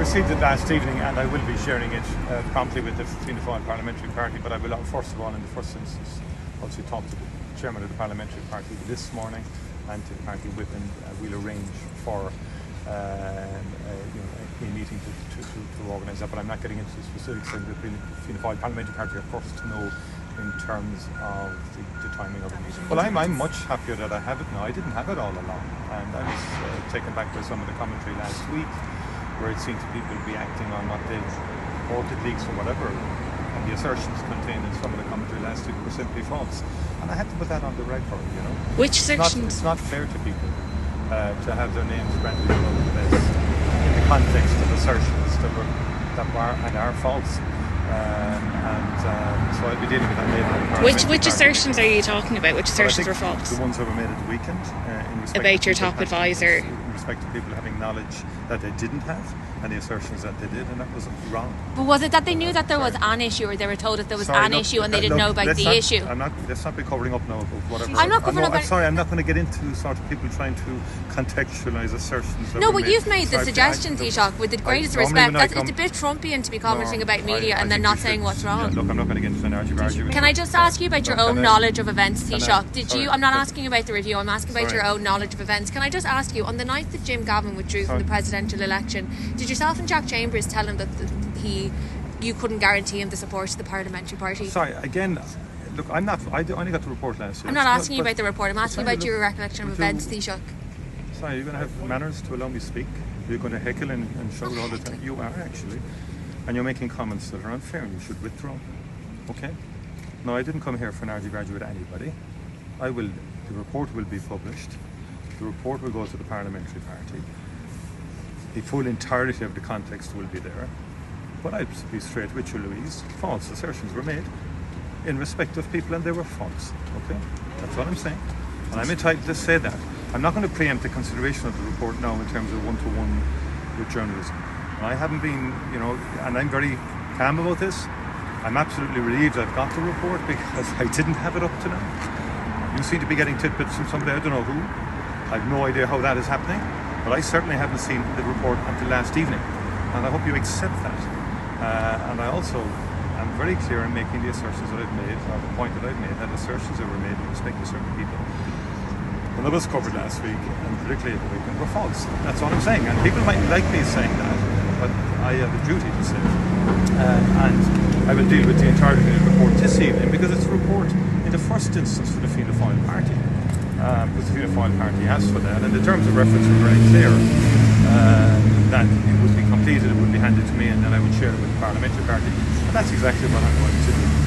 received it last evening, and I will be sharing it promptly with the Fianna Fáil Parliamentary Party, but I will, first of all, in the first instance, also talk to the Chairman of the Parliamentary Party this morning and to the Party Whip, and we'll arrange for a meeting to organise that, but I'm not getting into the specifics. And the Fianna Fáil Parliamentary Party are first to know in terms of the timing of the meeting. Well, I'm much happier that I have it now. I didn't have it all along, and I was taken back by some of the commentary last week, where it seemed to people reacting on what they reported leaks or whatever, and the assertions contained in some of the commentary last week were simply false. And I had to put that on the record, you know. Which assertions? It's not fair to people to have their names branded above the place in the context of assertions that were and are false. So I'll be dealing with that later. Which assertions are you talking about? Which assertions were false? The ones that were made at the weekend in respect about your top advisor. In respect to people having knowledge that they didn't have, and the assertions that they did, and that was wrong. But was it that they knew that there was an issue, or they were told that there was an issue and they didn't know about the issue? Let's not be covering up now of whatever. I'm not covering up. I'm sorry, I'm not going to get into sort of people trying to contextualise assertions. No, but you've made the suggestion, Taoiseach, with the greatest respect, that it's a bit Trumpian to be commenting about media and then not saying what's wrong. Look, I'm not going to get into an argument. Can I just ask you about your own knowledge of events, Taoiseach? I'm not asking about the review, I'm asking about your own knowledge of events. Can I just ask you, on the night that Jim Gavin withdrew from the presidential election, did yourself and Jack Chambers tell him that you couldn't guarantee him the support of the parliamentary party? Sorry, again, look, I only got the report last year. I'm not asking you about the report, I'm asking about your recollection of events, Taoiseach. Sorry, you're going to have manners to allow me to speak? You're going to heckle and shout all the time? You are, actually. And you're making comments that are unfair, and you should withdraw. Okay? No, I didn't come here for an argy-bargy with anybody. The report will be published. The report will go to the parliamentary party. The full entirety of the context will be there. But I'll be straight with you, Louise. False assertions were made in respect of people, and they were false. Okay? That's what I'm saying. And I'm entitled to say that. I'm not going to preempt the consideration of the report now in terms of one-to-one with journalism. I haven't been, and I'm very calm about this. I'm absolutely relieved I've got the report, because I didn't have it up to now. You seem to be getting tidbits from somebody, I don't know who. I have no idea how that is happening, but I certainly haven't seen the report until last evening, and I hope you accept that. And I also am very clear in making the assertions that I've made, or the point that I've made, that assertions that were made in respect to certain people, when that was covered last week, and particularly at the weekend, were false. That's all I'm saying, and people might like me saying that, but I have a duty to say it. And I will deal with the entirety of the report this evening, because it's a report in the first instance for the Fianna Fáil Party, because the Fianna Fáil Party asked for that, and the terms of reference were very clear, that it would be completed, it would be handed to me, and then I would share it with the Parliamentary Party, and that's exactly what I'm going to do.